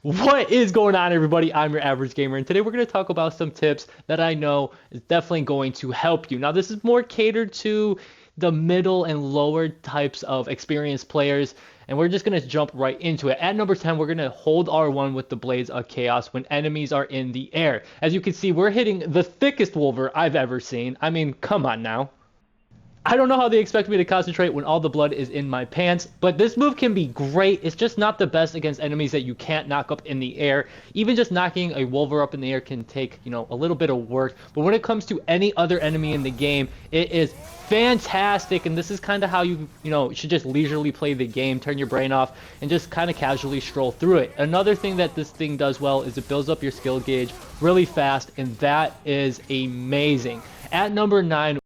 What is going on, everybody? I'm your average gamer, and today we're going to talk about some tips that I know is definitely going to help you. Now, this is more catered to the middle and lower types of experienced players, and we're just going to jump right into it. At number 10, we're going to hold R1 with the Blades of Chaos when enemies are in the air. As you can see, we're hitting the thickest Wolver I've ever seen. I mean, come on now. I don't know how they expect me to concentrate when all the blood is in my pants, but this move can be great. It's just not the best against enemies that you can't knock up in the air. Even just knocking a Wolver up in the air can take, a little bit of work. But when it comes to any other enemy in the game, it is fantastic. And this is kind of how you should just leisurely play the game, turn your brain off, and just kind of casually stroll through it. Another thing that this thing does well is it builds up your skill gauge really fast, and that is amazing. At number 9,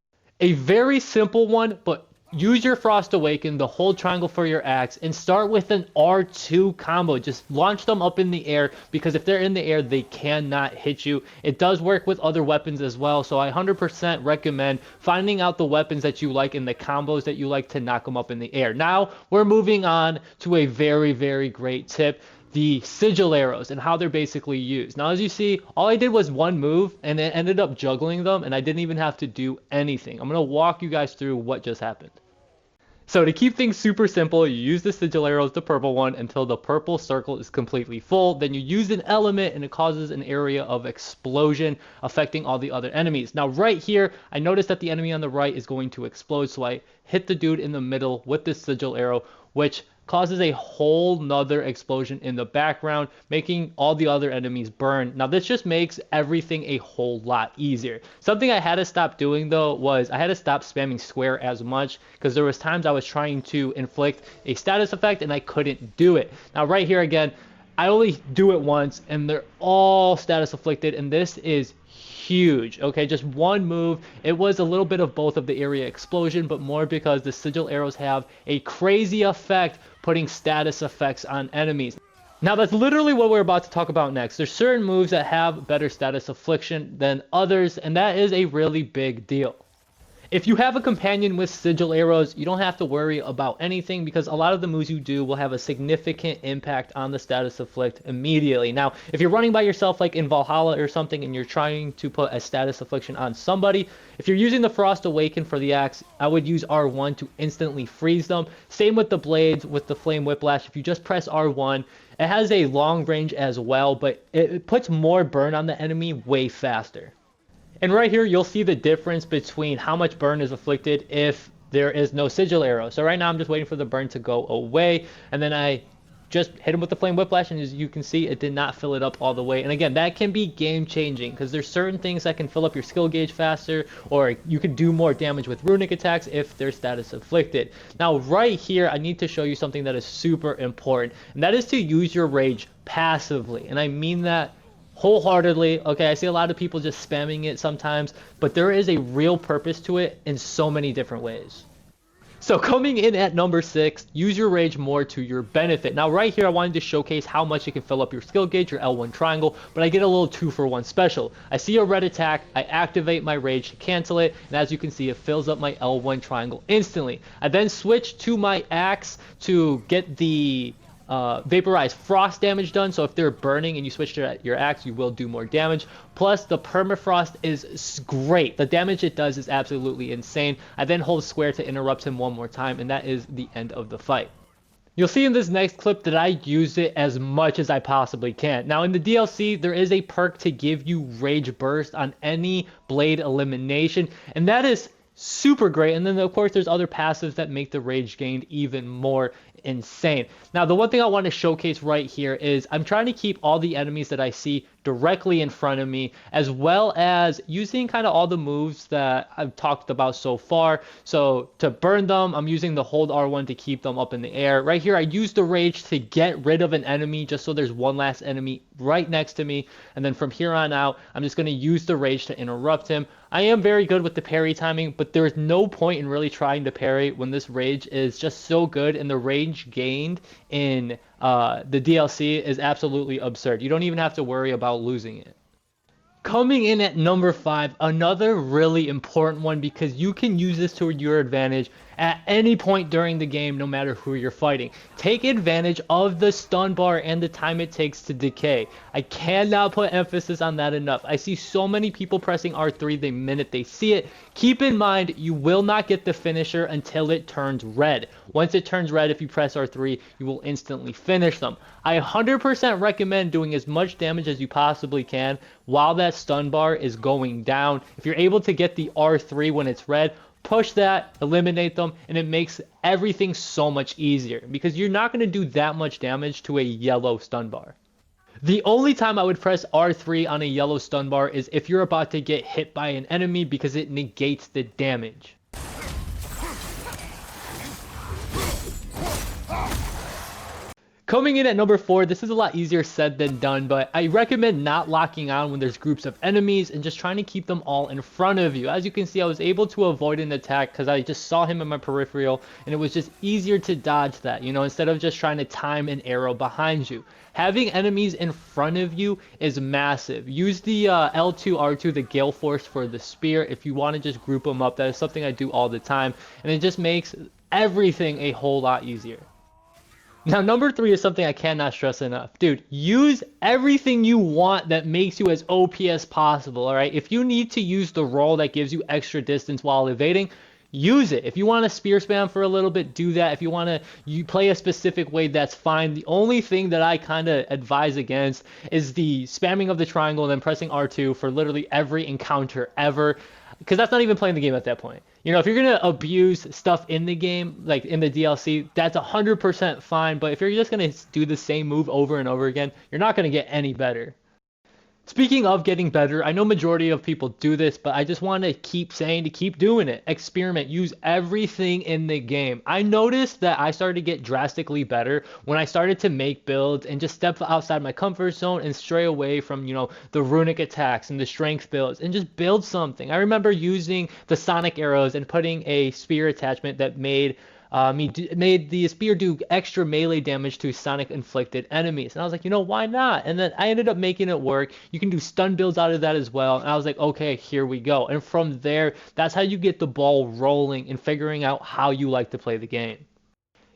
a very simple one, but use your Frost Awaken, the hold triangle for your axe, and start with an R2 combo. Just launch them up in the air, because if they're in the air, they cannot hit you. It does work with other weapons as well, so I 100% recommend finding out the weapons that you like and the combos that you like to knock them up in the air. Now, we're moving on to a very, very great tip. The Sigil Arrows and how they're basically used. Now, as you see, all I did was one move and it ended up juggling them, and I didn't even have to do anything. I'm going to walk you guys through what just happened. So to keep things super simple, you use the Sigil Arrows, the purple one, until the purple circle is completely full. Then you use an element and it causes an area of explosion affecting all the other enemies. Now right here, I noticed that the enemy on the right is going to explode, so I hit the dude in the middle with this Sigil Arrow, which causes a whole nother explosion in the background, making all the other enemies burn. Now this just makes everything a whole lot easier. Something I had to stop doing though was I had to stop spamming square as much, because there was times I was trying to inflict a status effect and I couldn't do it. Now right here again, I only do it once and they're all status afflicted, and this is huge. Okay, just one move. It was a little bit of both of the area explosion, but more because the Sigil Arrows have a crazy effect putting status effects on enemies. Now that's literally what we're about to talk about next. There's certain moves that have better status affliction than others, and that is a really big deal. If you have a companion with Sigil Arrows, you don't have to worry about anything, because a lot of the moves you do will have a significant impact on the status afflict immediately. Now, if you're running by yourself like in Valhalla or something and you're trying to put a status affliction on somebody, if you're using the Frost Awaken for the axe, I would use R1 to instantly freeze them. Same with the blades, with the Flame Whiplash. If you just press R1, it has a long range as well, but it puts more burn on the enemy way faster. And right here, you'll see the difference between how much burn is afflicted if there is no Sigil Arrow. So right now, I'm just waiting for the burn to go away. And then I just hit him with the Flame Whiplash, and as you can see, it did not fill it up all the way. And again, that can be game-changing, because there's certain things that can fill up your skill gauge faster, or you can do more damage with runic attacks if they're status afflicted. Now, right here, I need to show you something that is super important, and that is to use your rage passively. And I mean that wholeheartedly. Okay, I see a lot of people just spamming it sometimes, but there is a real purpose to it in so many different ways. So coming in at number 6, use your rage more to your benefit. Now right here, I wanted to showcase how much it can fill up your skill gauge, your L1 triangle, but I get a little 2-for-1 special. I see a red attack, I activate my rage to cancel it, and as you can see, it fills up my L1 triangle instantly. I then switch to my axe to get the vaporized frost damage done, so if they're burning and you switch to your axe, you will do more damage. Plus the permafrost is great. The damage it does is absolutely insane. I then hold square to interrupt him one more time, and that is the end of the fight. You'll see in this next clip that I use it as much as I possibly can. Now in the DLC, there is a perk to give you rage burst on any blade elimination, and that is super great. And then of course there's other passives that make the rage gained even more insane. Now the one thing I want to showcase right here is I'm trying to keep all the enemies that I see directly in front of me, as well as using kind of all the moves that I've talked about so far. So to burn them, I'm using the hold R1 to keep them up in the air. Right here, I use the rage to get rid of an enemy, just so there's one last enemy right next to me. And then from here on out, I'm just going to use the rage to interrupt him. I am very good with the parry timing, but there's no point in really trying to parry when this rage is just so good, and the range gained in the DLC is absolutely absurd. You don't even have to worry about losing it. Coming in at number 5, another really important one because you can use this to your advantage at any point during the game, no matter who you're fighting. Take advantage of the stun bar and the time it takes to decay. I cannot put emphasis on that enough. I see so many people pressing R3 the minute they see it. Keep in mind, you will not get the finisher until it turns red. Once it turns red, if you press R3, you will instantly finish them. I 100% recommend doing as much damage as you possibly can while that stun bar is going down. If you're able to get the R3 when it's red, push that, eliminate them, and it makes everything so much easier because you're not going to do that much damage to a yellow stun bar. The only time I would press R3 on a yellow stun bar is if you're about to get hit by an enemy because it negates the damage. Coming in at number 4, this is a lot easier said than done, but I recommend not locking on when there's groups of enemies and just trying to keep them all in front of you. As you can see, I was able to avoid an attack because I just saw him in my peripheral, and it was just easier to dodge that, instead of just trying to time an arrow behind you. Having enemies in front of you is massive. Use the L2, R2, the Gale Force for the spear if you want to just group them up. That is something I do all the time, and it just makes everything a whole lot easier. Now, number 3 is something I cannot stress enough. Dude, use everything you want that makes you as OP as possible, alright? If you need to use the roll that gives you extra distance while evading, use it. If you want to spear spam for a little bit, do that. If you want to play a specific way, that's fine. The only thing that I kind of advise against is the spamming of the triangle and then pressing R2 for literally every encounter ever, because that's not even playing the game at that point. If you're going to abuse stuff in the game, like in the DLC, that's 100% fine. But if you're just going to do the same move over and over again, you're not going to get any better. Speaking of getting better, I know majority of people do this, but I just want to keep saying to keep doing it. Experiment. Use everything in the game. I noticed that I started to get drastically better when I started to make builds and just step outside my comfort zone and stray away from, the runic attacks and the strength builds and just build something. I remember using the sonic arrows and putting a spear attachment that made the spear do extra melee damage to sonic inflicted enemies, and I was like, why not? And then I ended up making it work. You can do stun builds out of that as well, and I was like, okay, here we go. And from there, that's how you get the ball rolling and figuring out how you like to play the game.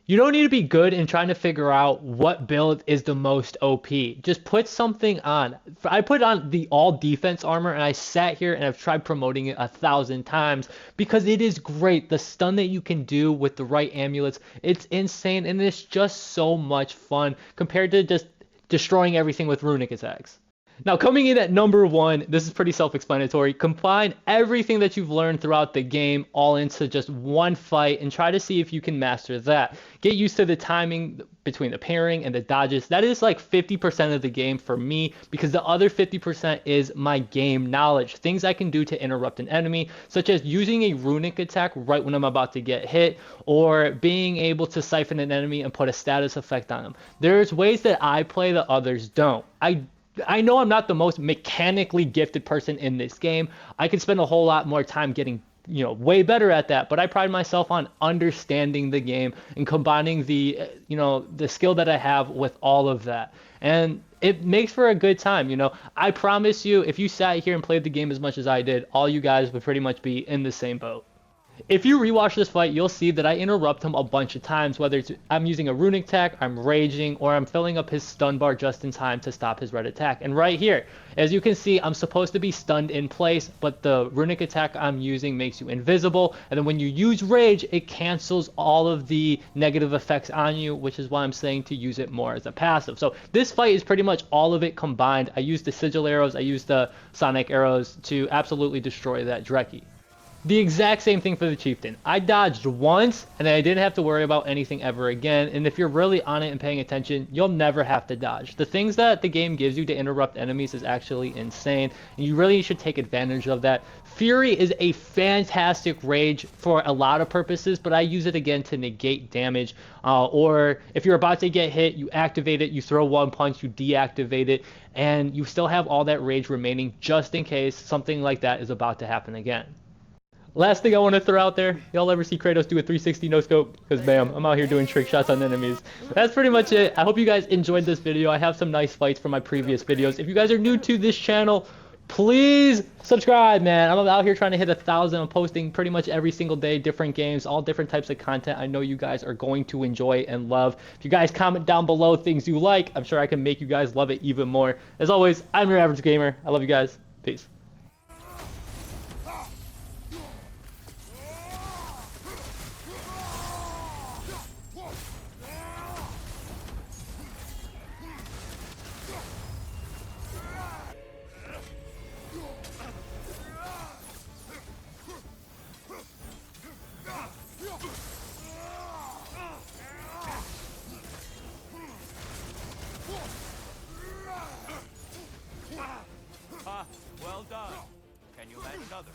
You don't need to be good in trying to figure out what build is the most OP. Just put something on. I put on the all defense armor and I sat here and I've tried promoting it 1,000 times because it is great. The stun that you can do with the right amulets, it's insane, and it's just so much fun compared to just destroying everything with runic attacks. Now, coming in at number 1, this is pretty self-explanatory. Combine everything that you've learned throughout the game all into just one fight and try to see if you can master that. Get used to the timing between the parrying and the dodges. That is like 50% of the game for me because the other 50% is my game knowledge. Things I can do to interrupt an enemy, such as using a runic attack right when I'm about to get hit, or being able to siphon an enemy and put a status effect on them. There's ways that I play that others don't. I know I'm not the most mechanically gifted person in this game. I could spend a whole lot more time getting, way better at that, but I pride myself on understanding the game and combining the skill that I have with all of that. And it makes for a good time, I promise you, if you sat here and played the game as much as I did, all you guys would pretty much be in the same boat. If you rewatch this fight, you'll see that I interrupt him a bunch of times, whether it's I'm using a runic attack, I'm raging, or I'm filling up his stun bar just in time to stop his red attack. And right here, as you can see, I'm supposed to be stunned in place, but the runic attack I'm using makes you invisible. And then when you use rage, it cancels all of the negative effects on you, which is why I'm saying to use it more as a passive. So this fight is pretty much all of it combined. I used the Sigil Arrows, I used the Sonic Arrows to absolutely destroy that Drekkie. The exact same thing for the Chieftain. I dodged once, and then I didn't have to worry about anything ever again, and if you're really on it and paying attention, you'll never have to dodge. The things that the game gives you to interrupt enemies is actually insane, and you really should take advantage of that. Fury is a fantastic rage for a lot of purposes, but I use it again to negate damage, or if you're about to get hit, you activate it, you throw one punch, you deactivate it, and you still have all that rage remaining just in case something like that is about to happen again. Last thing I want to throw out there, y'all ever see Kratos do a 360 no scope? Because bam, I'm out here doing trick shots on enemies. That's pretty much it. I hope you guys enjoyed this video. I have some nice fights from my previous videos. If you guys are new to this channel, Please subscribe, man. I'm out here trying to hit 1,000. I'm posting pretty much every single day, different games, all different types of content. I know you guys are going to enjoy and love. If you guys comment down below things you like, I'm sure I can make you guys love it even more. As always, I'm your average gamer. I love you guys. Peace. Ah, well done. Can you land another?